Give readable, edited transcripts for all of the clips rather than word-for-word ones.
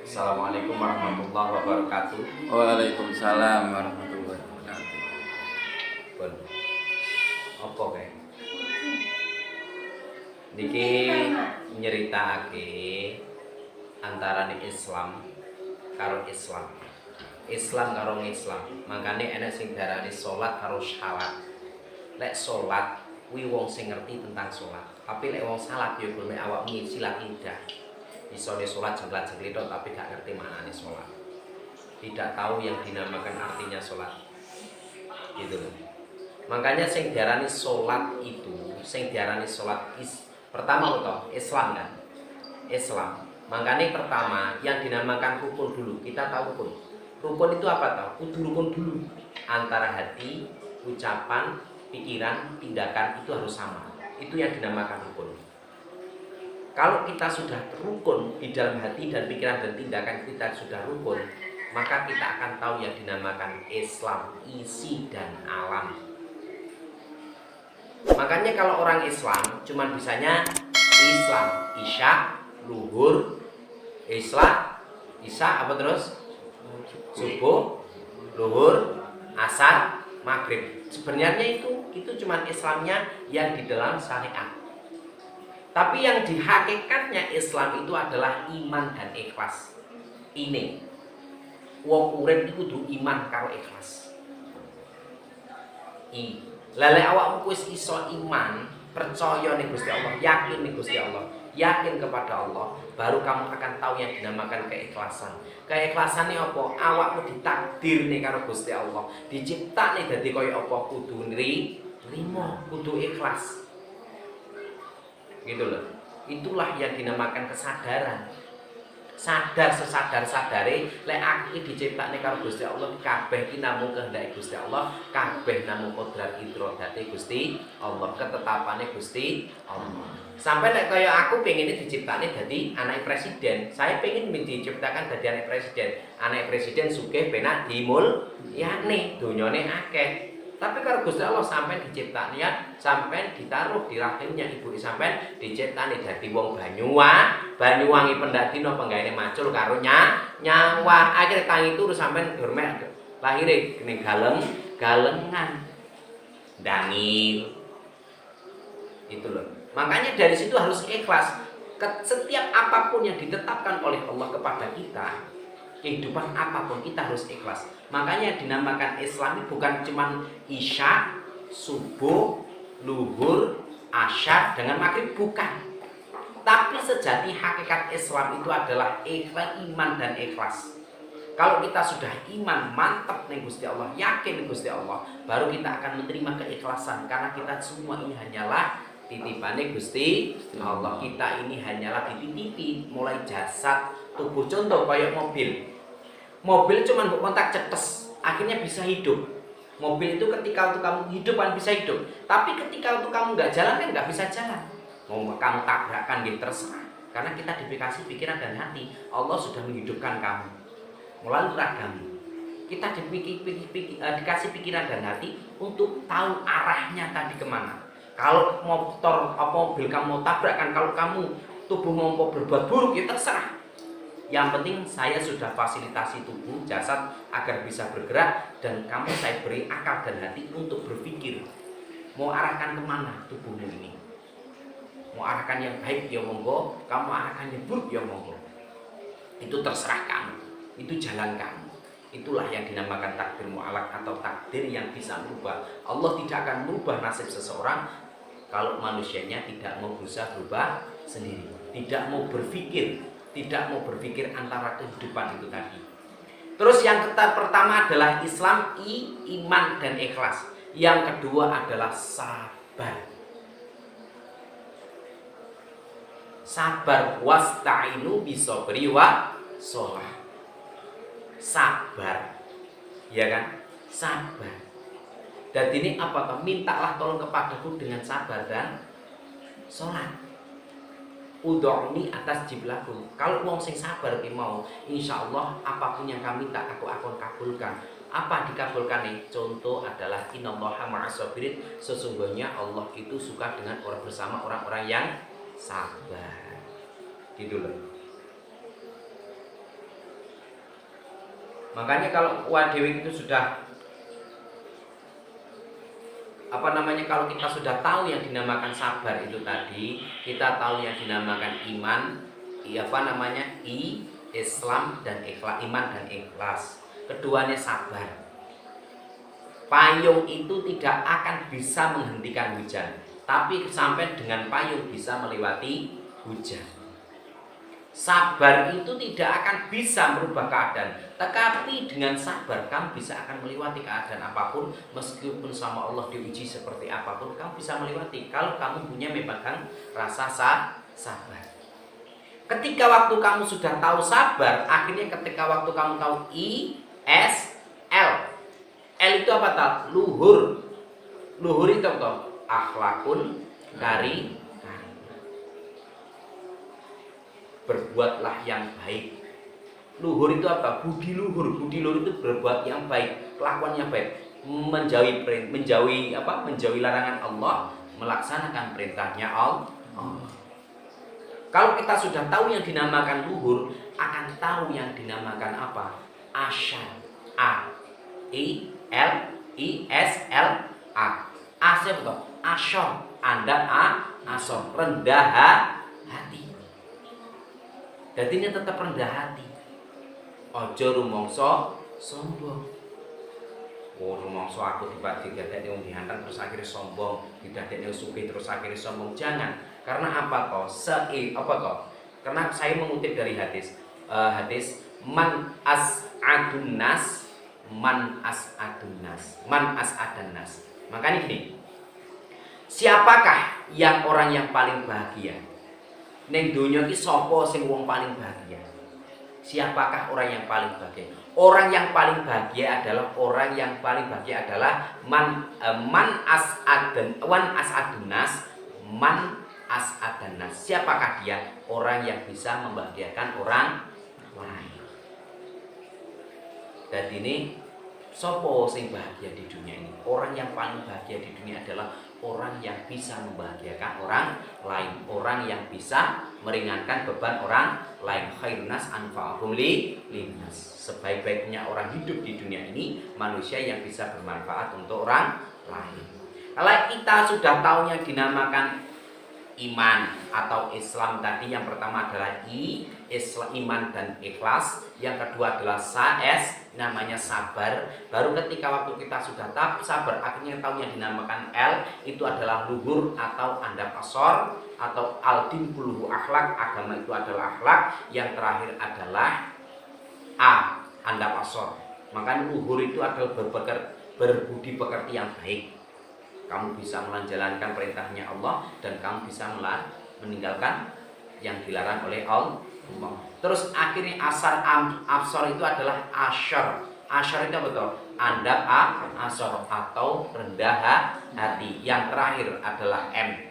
Assalamualaikum warahmatullahi wabarakatuh. Waalaikumsalam warahmatullahi wabarakatuh. Pun apa kae? Niki nyeritakake antarané Islam karo Islam. Islam karo Islam. Makane enek sing darani salat karo syalat. Lek salat kuwi wong sing ngerti tentang salat. Tapi lek wong salat ya kuwi awakmu silat indah. Isone salat jengklat-jengklit tapi gak ngerti maknane salat. Tidak tahu yang dinamakan artinya salat. Gitu loh. Makanya sing diarani salat itu, sing diarani salat pertama toh Islam kan? Islam. Makanya pertama yang dinamakan rukun dulu. Kita tahu rukun. Rukun itu apa toh? Kudu rukun dulu. Antara hati, ucapan, pikiran, tindakan itu harus sama. Itu yang dinamakan rukun. Kalau kita sudah rukun di dalam hati dan pikiran dan tindakan kita sudah rukun, maka kita akan tahu yang dinamakan Islam, isi dan alam. Makanya kalau orang Islam cuman bisanya Islam, Isya, luhur, Isya apa terus? Subuh, luhur, asar, maghrib. Sebenarnya itu cuman Islamnya yang di dalam syariat. Tapi yang di hakikatnya Islam itu adalah iman dan ikhlas. Ini wong urip iku kudu iman karo ikhlas. Lele awakmu wis iso iman, percaya ning Gusti Allah, yakin ning Gusti Allah, yakin kepada Allah, baru kamu akan tahu yang dinamakan keikhlasan. Keikhlasan ini apa? Awakmu ditakdir nih karo Gusti Allah, diciptakne dadi kaya apa, kudu nrimo, kudu ikhlas. Gitu loh. Itulah yang dinamakan kesadaran. Sadar sesadar-sadare lek aku iki diciptakne karo Gusti Allah, kabeh iki namung kehendak Gusti Allah, kabeh namung kodrat iradate Gusti Allah, ketetapane Gusti Allah. Sampai lek kaya aku pengen diciptakne dadi anak presiden, saya pengen diciptakan dadi anak presiden. Anak presiden sugih penak dimulyakne, donyane akeh. Tapi kalau Gusti Allah sampai diciptakne sampai ditaruh di rahimnya ibu sampai diciptakne dadi wong Banyuwangi pendadina penggaweane macul karo nyawa. Akhire tangi turu sampai durmek lahire ning galengan. Dangil. Itu loh. Makanya dari situ harus ikhlas. Setiap apapun yang ditetapkan oleh Allah kepada kita, kehidupan apapun kita harus ikhlas. Makanya dinamakan Islam itu bukan cuma Isya, subuh, luhur, asyar dengan maghrib, bukan. Tapi sejati hakikat Islam itu adalah ikhlas, iman dan ikhlas. Kalau kita sudah iman mantap nih Gusti Allah, yakin nih Gusti Allah, baru kita akan menerima keikhlasan karena kita semua ini hanyalah titipane Gusti Allah. Kita ini hanyalah dititipi mulai jasad, tubuh. Contoh kayak mobil. Mobil cuma buat kontak cetes, akhirnya bisa hidup. Mobil itu ketika untuk kamu hidup kan bisa hidup, tapi ketika untuk kamu nggak jalan kan nggak bisa jalan. Mau kamu tabrakan gitu terserah, karena kita dikasih pikiran dan hati. Allah sudah menghidupkan kamu melalui ragamu. Kita dikasih pikiran dan hati untuk tahu arahnya tadi kemana. Kalau motor mobil kamu mau tabrakan, kalau kamu tubuh mau berbuat buruk ya terserah. Yang penting saya sudah fasilitasi tubuh, jasad agar bisa bergerak, dan kamu saya beri akal dan hati untuk berpikir mau arahkan kemana tubuhmu ini. Mau arahkan yang baik ya monggo, kamu arahkan yang buruk ya monggo. Itu terserah kamu, itu jalan kamu. Itulah yang dinamakan takdir mu'alaq atau takdir yang bisa merubah. Allah tidak akan merubah nasib seseorang kalau manusianya tidak mau berusaha berubah sendiri, tidak mau berpikir antara kehidupan itu tadi. Terus yang pertama adalah Islam, iman dan ikhlas. Yang kedua adalah sabar. Sabar, wasta'inu bisobri wa sholat. Sabar, ya kan? Sabar. Dan ini apakah mintalah tolong kepadaku dengan sabar dan sholat. Udhoni atas jiblaku. Kalau wong sing sabar ki mau, insya Allah apapun yang kami minta aku akan kabulkan. Apa dikabulkan nih? Contoh adalah innallaha ma'as-sabirin. Sesungguhnya Allah itu suka dengan orang bersama orang-orang yang sabar. Gitu loh. Makanya kalau wadewi itu sudah kalau kita sudah tahu yang dinamakan sabar itu tadi, kita tahu yang dinamakan iman, Islam dan ikhlas, iman dan ikhlas. Keduanya sabar. Payung itu tidak akan bisa menghentikan hujan, tapi sampai dengan payung bisa melewati hujan. Sabar itu tidak akan bisa merubah keadaan, tetapi dengan sabar kamu bisa akan melewati keadaan apapun, meskipun sama Allah diuji seperti apapun kamu bisa melewati kalau kamu punya memegang rasa sabar. Ketika waktu kamu sudah tahu sabar, akhirnya ketika waktu kamu tahu L itu apa tak? Luhur itu apa? Akhlakun karim. Berbuatlah yang baik. Luhur itu apa? Budi luhur itu berbuat yang baik, kelakuan yang baik, menjauhi larangan Allah, melaksanakan perintahnya Allah. Kalau kita sudah tahu yang dinamakan luhur, akan tahu yang dinamakan apa? Asyar. Asyar betul. Asyar. Asyar. Rendah hati. Jadi ini tetap rendah hati. Ojo rumongso sombong. Rumongso aku dibagi-bagi wong dihantam terus akhirnya sombong, didadekne sugih terus akhirnya sombong. Jangan. Karena apa toh? Karena saya mengutip dari hadis man as'adun nas. Makanya gini. Siapakah yang orang yang paling bahagia? Neng dunia iki sapa sing wong paling bahagia? Siapakah orang yang paling bahagia? Orang yang paling bahagia adalah man as'adunas. Siapakah dia? Orang yang bisa membahagiakan orang lain. Dan ini sapa sing bahagia di dunia ini? Orang yang paling bahagia di dunia adalah orang yang bisa membahagiakan orang lain, orang yang bisa meringankan beban orang lain. Khairunas anfa'uhum linnas. Sebaik-baiknya orang hidup di dunia ini manusia yang bisa bermanfaat untuk orang lain. Kalau kita sudah tahu yang dinamakan iman atau Islam tadi, yang pertama adalah iman dan ikhlas, yang kedua adalah namanya sabar. Baru ketika waktu kita sudah sabar, akhirnya tahu yang dinamakan L itu adalah luhur atau andap asor, atau aldin puluhu akhlak, agama itu adalah akhlak. Yang terakhir adalah andap asor. Makanya luhur itu adalah berbudi pekerti yang baik. Kamu bisa menjalankan perintahnya Allah dan kamu bisa meninggalkan yang dilarang oleh Allah. Terus akhirnya absor itu adalah asyar. Asyar itu betul. Andap asor atau rendah hati. Yang terakhir adalah M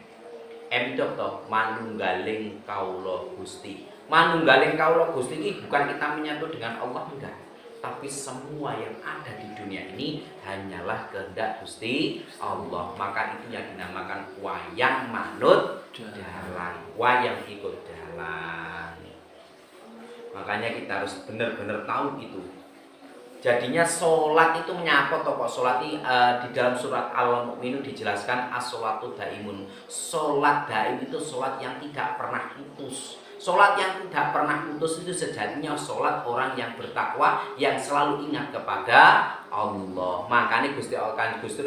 itu betul. Manunggaling kaulo Gusti. Manunggaling kaulo Gusti ini bukan kita menyatu dengan Allah, enggak. Tapi semua yang ada di dunia ini hanyalah kehendak Gusti Allah. Maka itu yang dinamakan wayang manut jalan, wayang ikut jalan. Makanya kita harus benar-benar tahu itu. Jadinya sholat itu menyapa toko sholat ini, di dalam surat Al-Mu'minun dijelaskan as-sholatu daimun. Sholat daim itu sholat yang tidak pernah putus. Sholat yang tidak pernah putus itu sejatinya sholat orang yang bertakwa, yang selalu ingat kepada Allah. Makanya Gusti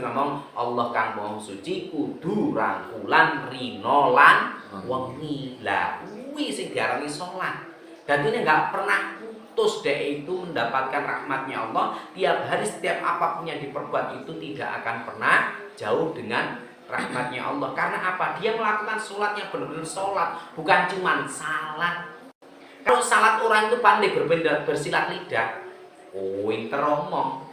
ngomong Allah kang maha suci kudu rangkulan rinolan wengi. Lah kuwi sing diarani sholat. Dan ini nggak pernah putus, dia itu mendapatkan rahmatnya Allah. Tiap hari setiap apapun yang diperbuat itu tidak akan pernah jauh dengan rahmatnya Allah. Karena apa? Dia melakukan sholat yang benar-benar sholat, bukan cuma salat. Kalau salat orang itu pandai bersilat lidah, pinter omong,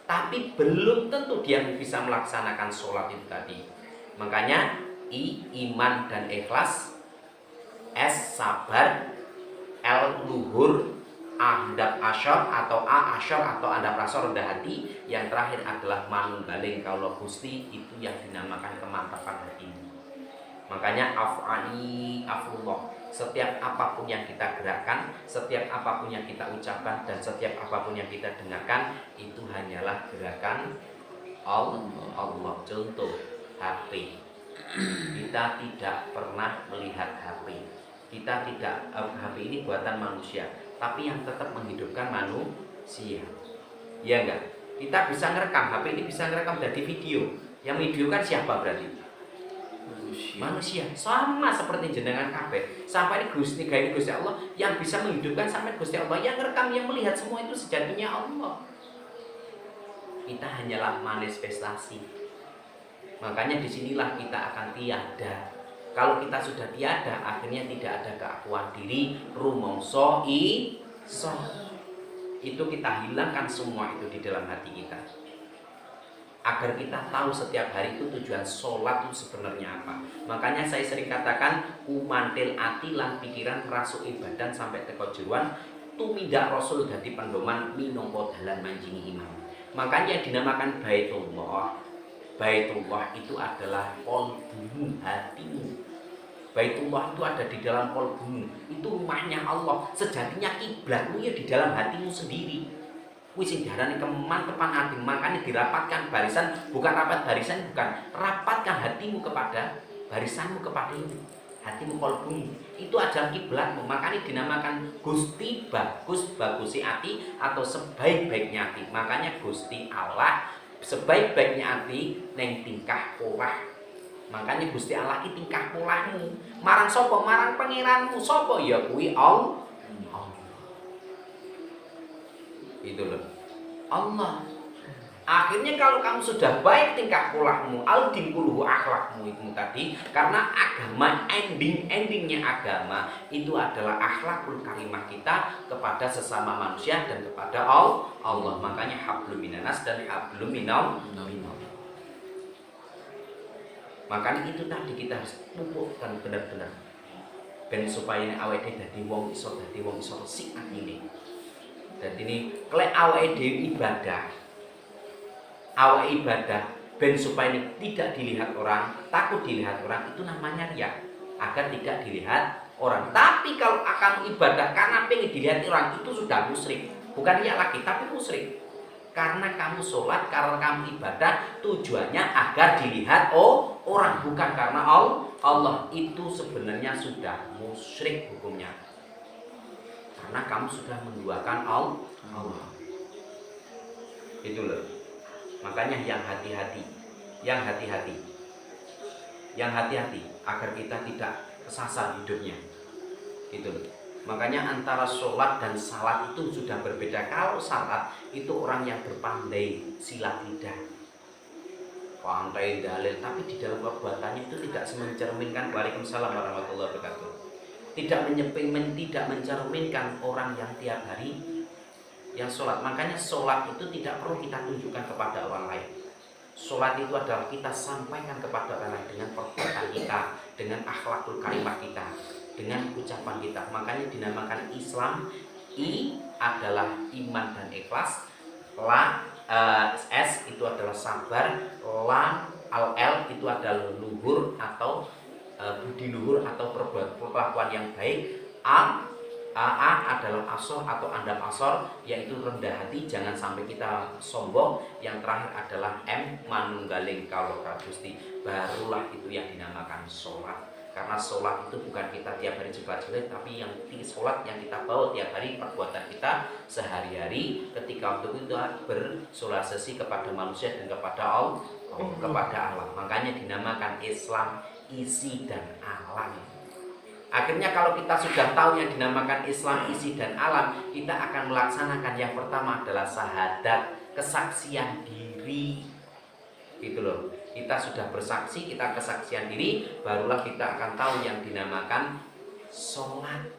tapi belum tentu dia bisa melaksanakan sholat itu tadi. Makanya iman dan ikhlas, S sabar, L luhur, andap asyar atau asyar atau andap rasor rendah hati. Yang terakhir adalah manunggaling kaulo Gusti, itu yang dinamakan kemantapan hatimu. Makanya af'ali afullah. Setiap apapun yang kita gerakkan, setiap apapun yang kita ucapkan, dan setiap apapun yang kita dengarkan, itu hanyalah gerakan Allah. Contoh HP. Kita tidak pernah melihat HP. Kita tidak HP ini buatan manusia, tapi yang tetap menghidupkan manusia. Ya enggak? Kita bisa ngerekam, HP ini bisa ngerekam jadi video. Yang videokan siapa berarti? Manusia. Sama seperti jenengan kabeh. Sampai Gusti Allah yang bisa menghidupkan, sampai Gusti Allah yang ngerekam, yang melihat semua itu sejatinya Allah. Kita hanyalah manifestasi. Makanya disinilah kita akan tiada. Kalau kita sudah tiada, akhirnya tidak ada keakuan diri, rumongso iso. Itu kita hilangkan semua itu di dalam hati kita. Agar kita tahu setiap hari itu tujuan sholat itu sebenarnya apa. Makanya saya sering katakan kumantil ati lan pikiran rasuk ibadah sampai teko jeruan tumindak Rasul dadi pendoman minangka dalan manjingi imam. Makanya dinamakan Baitullah. Baitullah itu adalah qalbumu, hatimu. Baitullah itu ada di dalam qalbumu. Itu rumahnya Allah. Sejatinya kiblatmu ya di dalam hatimu sendiri. Wis sing diarani kemantepan ati, makanya dirapatkan barisan, bukan rapat barisan, bukan rapatkan hatimu kepada barisanmu kepada ini. Hatimu qalbumu itu adalah kiblatmu, makanya dinamakan Gusti bagus bagusi ati atau sebaik-baiknya ati. Makanya Gusti Allah sebaik-baiknya ati neng tingkah polah. Makanya Gusti Allah iki tingkah polahmu. Marang sapa? Marang pangeranmu. Sapa? Ya kuwi Allah. Itu loh Allah. Akhirnya kalau kamu sudah baik tingkah polahmu, aldingkuluhu akhlakmu itu tadi, karena agama endingnya agama itu adalah akhlakul karimah kita kepada sesama manusia dan kepada Allah. Makanya hablum minanas dan hablum minallah. Makanya itu tadi kita harus pupukkan benar-benar ben supaya awake dadi wong iso resik atine. Dan ini klek awake dhewe ibadah ben supaya ini tidak dilihat orang, takut dilihat orang, itu namanya riya, agar tidak dilihat orang. Tapi kalau akan ibadah karena pengen dilihat orang, itu sudah musyrik. Bukan riya lagi, tapi musyrik. Karena kamu sholat, karena kamu ibadah, tujuannya agar dilihat orang, bukan karena Allah. Itu sebenarnya sudah musyrik hukumnya. Karena kamu sudah menduakan Allah. Itu loh. Makanya yang hati-hati agar kita tidak kesasar hidupnya. Itu loh. Makanya antara sholat dan salat itu sudah berbeda. Kalau salat itu orang yang berpandai silat lidah, pandai dalil, tapi di dalam perbuatannya itu tidak mencerminkan. Waalaikumsalam warahmatullahi wabarakatuh. Tidak mencerminkan orang yang tiap hari yang sholat. Makanya sholat itu tidak perlu kita tunjukkan kepada orang lain. Sholat itu adalah kita sampaikan kepada orang lain dengan perbuatan kita, dengan akhlakul karimah kita, dengan ucapan kita. Makanya dinamakan Islam. I adalah iman dan ikhlas. S itu adalah sabar. L itu adalah luhur atau budi luhur atau perlakuan yang baik. A adalah asor atau andap asor, yaitu rendah hati, jangan sampai kita sombong. Yang terakhir adalah M, manunggaling kalau Gusti. Barulah itu yang dinamakan sholat. Karena sholat itu bukan kita tiap hari jebat-jebat, tapi yang sholat yang kita bawa tiap hari, perbuatan kita sehari-hari ketika waktu itu bersosialisasi kepada manusia dan kepada Allah. Makanya dinamakan Islam isi dan alam. Akhirnya kalau kita sudah tahu yang dinamakan Islam isi dan alam, kita akan melaksanakan yang pertama adalah syahadat, kesaksian diri. Gitu loh. Kita sudah bersaksi, kita kesaksian diri, barulah kita akan tahu yang dinamakan sholat.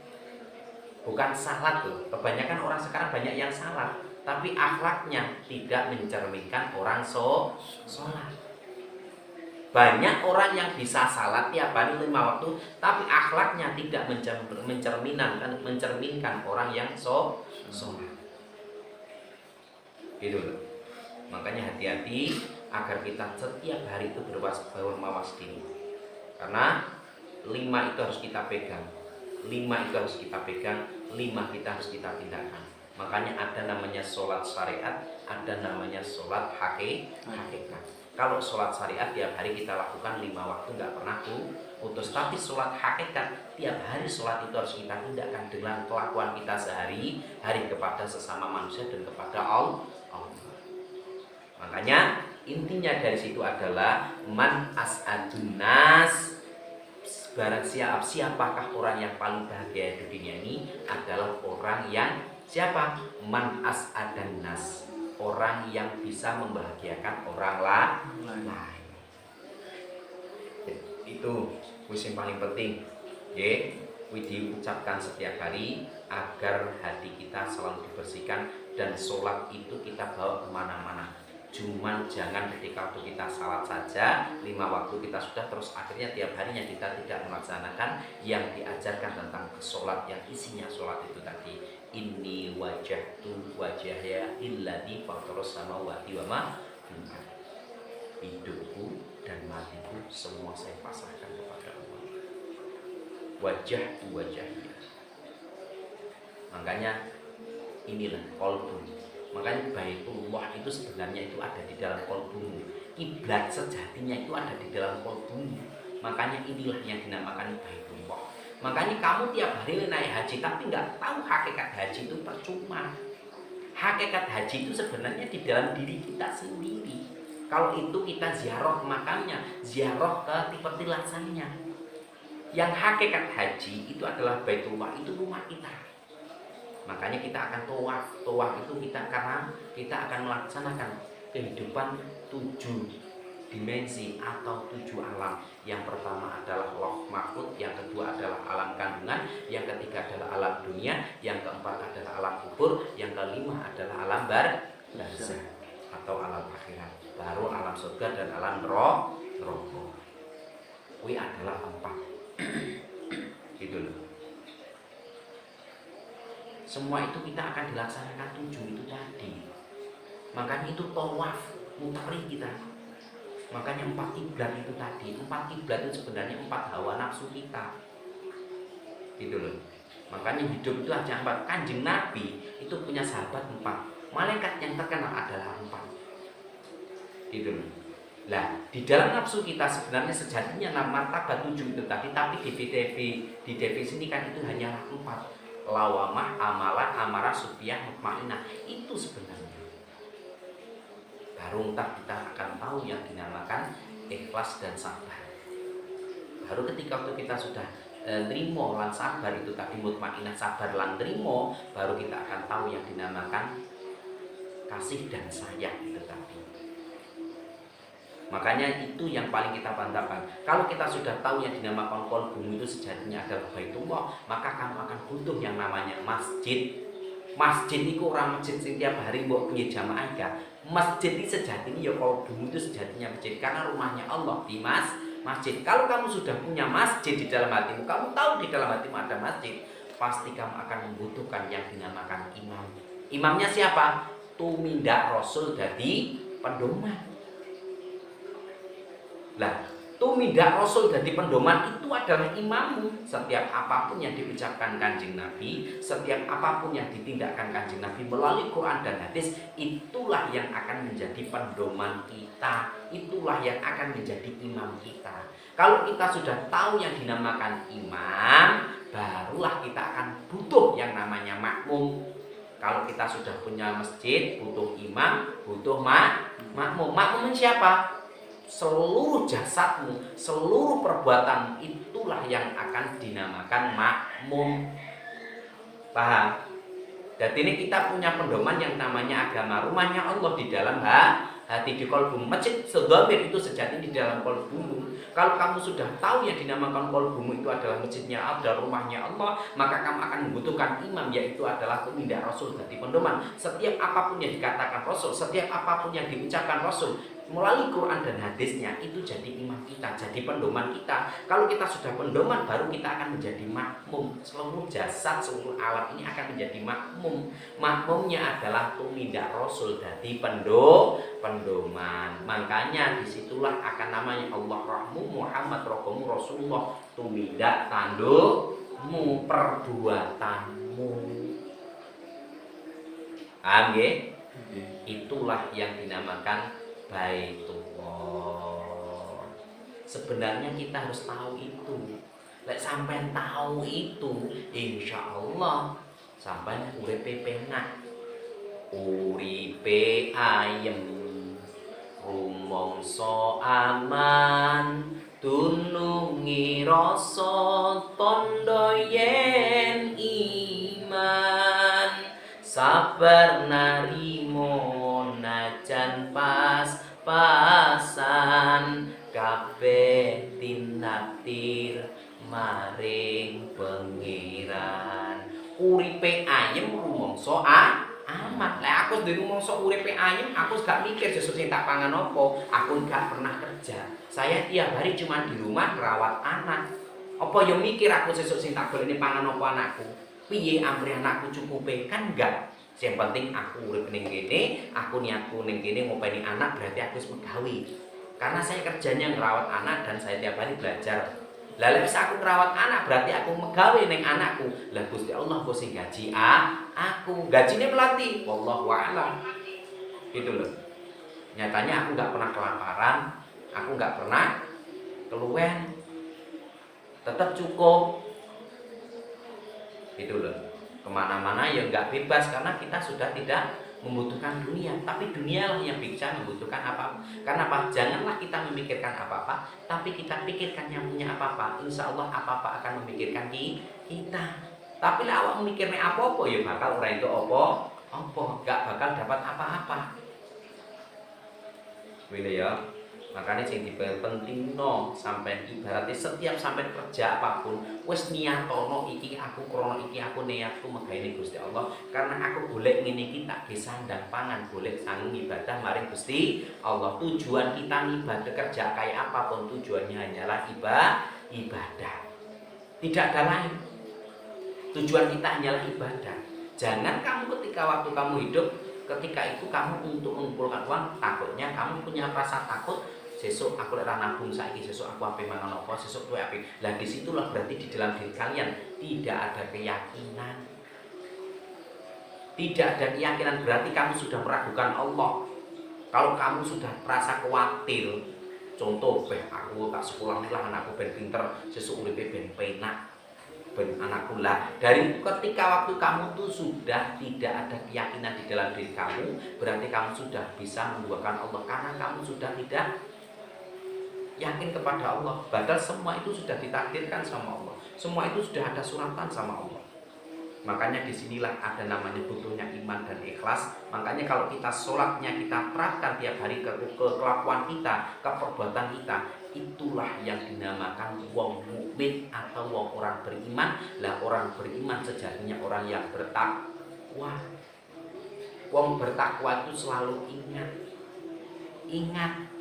Bukan salat loh. Kebanyakan orang sekarang banyak yang salat, tapi akhlaknya tidak mencerminkan orang sholat. Banyak orang yang bisa salat tiap hari 5 waktu, tapi akhlaknya tidak mencerminkan orang yang sholat. Gitu loh. Makanya hati-hati agar kita setiap hari itu bermawas diri. Karena 5 itu harus kita pegang. 5 itu harus kita pegang, 5 kita harus kita tindakan. Makanya ada namanya sholat syariat, ada namanya sholat hakikat. Kalau sholat syariat tiap hari kita lakukan 5 waktu nggak pernah putus. Tapi sholat hakikat tiap hari sholat itu harus kita tindakan dengan kelakuan kita sehari-hari kepada sesama manusia dan kepada Allah. Makanya intinya dari situ adalah man as'adun nas. Barang siapakah orang yang paling bahagia di dunia ini adalah orang yang siapa? Man as'adan nas. Orang yang bisa membahagiakan orang lain. Itu yang paling penting. Diucapkan setiap hari agar hati kita selalu dibersihkan dan sholat itu kita bawa kemana-mana. Cuman jangan ketika waktu kita salat saja 5 waktu kita sudah terus akhirnya tiap harinya kita tidak melaksanakan yang diajarkan tentang sholat yang isinya sholat itu tadi. Inni wajahtu wajahya illadhi fataras samawati wa ma fil ardh. Hidupku dan matiku semua saya pasrahkan kepada Allah. Wajahtu wajahya. Makanya inilah qalbu. Makanya Baitullah itu sebenarnya itu ada di dalam qalbumu. Kiblat sejatinya itu ada di dalam qalbumu. Makanya inilah yang dinamakan Baitullah. Makanya kamu tiap hari naik haji tapi nggak tahu hakikat haji itu percuma. Hakikat haji itu sebenarnya di dalam diri kita sendiri. Kalau itu kita ziarah ke makamnya, ziarah ke peti laksanya. Yang hakikat haji itu adalah Baitullah, itu rumah kita. Makanya kita akan tawaf itu kita karena kita akan melaksanakan kehidupan 7 dimensi atau 7 alam. Yang pertama adalah Lauh Mahfuz, yang kedua adalah alam kandungan, yang ketiga adalah alam dunia, yang keempat adalah alam kubur, yang kelima adalah alam barzakh atau alam akhirat. Baru alam surga dan alam neraka. Ini adalah 4. Gitu loh. Semua itu kita akan dilaksanakan 7 itu tadi. Makanya itu tawaf mutari kita. Makanya 4 kiblat itu tadi. 4 kiblat itu sebenarnya 4 hawa nafsu kita. Gitu loh. Makanya hidup itu aja 4. Kanjeng Nabi itu punya sahabat 4. Malaikat yang terkenal adalah 4. Gitu loh. Lah, di dalam nafsu kita sebenarnya sejatinya martabat 7 itu tadi, tapi di definisi kan itu hanyalah 4. Lawamah, amalah, amarah, sufiah, mutmainah. Itu sebenarnya. Baru entah kita akan tahu yang dinamakan ikhlas dan sabar. Baru ketika waktu kita sudah nerimo lan sabar itu tadi, mutmainah, sabar lan nerimo, baru kita akan tahu yang dinamakan kasih dan sayang itu tadi. Makanya itu yang paling kita bantahkan. Kalau kita sudah tahu yang dinamakan qalbu itu sejatinya adalah Baitullah, maka kamu akan butuh yang namanya masjid. Masjid itu orang masjid setiap hari mbok punya jamaah ya. Masjid itu sejatinya ya qalbu itu sejatinya masjid karena rumahnya Allah di masjid. Kalau kamu sudah punya masjid di dalam hatimu, kamu tahu di dalam hatimu ada masjid, pasti kamu akan membutuhkan yang dinamakan imam. Imamnya siapa? Tumindak Rasul dari pendoman. Lah, tumindak Rasul dari pendoman itu adalah imammu. Setiap apapun yang diucapkan Kanjeng Nabi, setiap apapun yang ditindakkan Kanjeng Nabi melalui Quran dan hadis, itulah yang akan menjadi pendoman kita. Itulah yang akan menjadi imam kita. Kalau kita sudah tahu yang dinamakan imam, barulah kita akan butuh yang namanya makmum. Kalau kita sudah punya masjid, butuh imam, butuh makmum. Makmum siapa? Seluruh jasadmu, seluruh perbuatan itulah yang akan dinamakan makmum. Paham? Jadi ini kita punya pedoman yang namanya agama. Rumahnya Allah di dalam hati, di qalbu. Masjid sedhamir itu sejati di dalam qalbumu. Kalau kamu sudah tahu yang dinamakan qalbumu itu adalah masjidnya Allah, rumahnya Allah, maka kamu akan membutuhkan imam, yaitu adalah tumindak Rasul dari pendoman. Setiap apapun yang dikatakan Rasul, setiap apapun yang diucapkan Rasul, melalui Quran dan hadisnya itu jadi imam kita, jadi pedoman kita. Kalau kita sudah pedoman, baru kita akan menjadi makmum. Seluruh jasad, seluruh alat ini akan menjadi makmum. Makmumnya adalah tumindak Rasul dari pendoman. Makanya disitulah akan namanya Allah rahmu Muhammad rohmu Rasulullah, tumindak tandukmu perbuatanmu. Paham nggih? Itulah yang dinamakan Baitullah. Sebenarnya kita harus tahu itu. Lek sampean tahu itu, insya Allah sampean uripe penak, uripe ayem, rumangsa aman, dunungi rasa tondo yen iman, sabar narimo najan pas-pasan, kabeh tinakdir maring pengiran. Uripe ayem rumangsa aman. Lah aku duwe rumangsa uripe ayem, aku gak mikir sesuk sing tak pangan apa. Aku gak pernah kerja. Saya tiap hari cuma di rumah rawat anak. Apa yo mikir aku sesuk sing tak golekne pangan apa anakku? Piye amri anakku cukupe? Kan enggak. Yang penting aku urip ning kene, aku niatku ning kene ngopeni anak, berarti aku wis megawe. Karena saya kerjanya ngerawat anak dan saya tiap hari belajar. Lah bisa aku ngerawat anak, berarti aku megawe ning anakku. Lah Gusti Allah kok sing gaji aku. Gajine pelatih, wallahu a'lam. Gitu loh. Nyatanya aku nggak pernah kelaparan, aku nggak pernah keluwen. Tetap cukup. Gitu loh. Kemana-mana ya nggak bebas karena kita sudah tidak membutuhkan dunia, tapi dunialah yang bisa membutuhkan apa-apa. Karena apa? Janganlah kita memikirkan apa-apa, tapi kita pikirkan yang punya apa-apa. Insya Allah apa-apa akan memikirkan kita. Tapi lah awak memikirnya apa-apa ya bakal orang itu apa, nggak bakal dapat apa-apa. Bila ya. Makanya sing dipentingno sampai ibaratnya setiap sampai kerja apapun wis niatono iki aku krana iki aku niatku megane Gusti Allah karena aku golek ngene iki tak ge sandang pangan golek sang ibadah maring Gusti Allah. Tujuan kita ibadah kerja kayak apapun tujuannya hanyalah ibadah. Tidak ada lain. Tujuan kita hanyalah ibadah. Jangan kamu ketika waktu kamu hidup ketika itu kamu untuk mengumpulkan uang takutnya kamu punya rasa takut sesuk aku lek nabung saiki sesuk aku ape mangan apa sesuk kowe ape. Lah disitulah berarti di dalam diri kalian tidak ada keyakinan. Tidak ada keyakinan berarti kamu sudah meragukan Allah. Kalau kamu sudah merasa khawatir, contoh aku tak sekolah lah anakku ben pinter sesuk uripe ben penak ben anakku lah. Dari ketika waktu kamu tuh sudah tidak ada keyakinan di dalam diri kamu, berarti kamu sudah bisa menduakan Allah karena kamu sudah tidak yakin kepada Allah. Padahal semua itu sudah ditakdirkan sama Allah. Semua itu sudah ada suratan sama Allah. Makanya disinilah ada namanya butuhnya iman dan ikhlas. Makanya kalau kita sholatnya kita terapkan tiap hari ke kelakuan kita, ke perbuatan kita, itulah yang dinamakan wong mukmin atau wong orang beriman. Lah orang beriman sejatinya orang yang bertakwa. Wong bertakwa itu selalu ingat,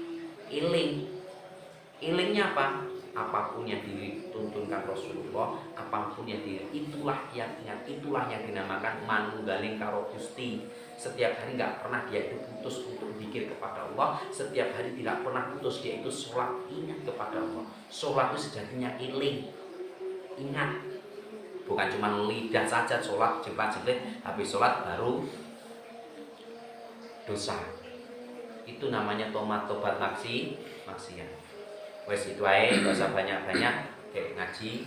ilingnya apa? Apapun yang dituntunkan Rasulullah, apapun yang itulah yang ingat, itulah yang dinamakan manunggaling karo Gusti. Setiap hari nggak pernah dia itu putus untuk zikir kepada Allah. Setiap hari tidak pernah putus dia itu sholat ingat kepada Allah. Sholat itu sejatinya ingat, bukan cuma lidah saja sholat jepit-jepit, tapi sholat baru dosa. Itu namanya tobat maksiat. Wes itu aja, gak usah banyak-banyak kayak ngaji.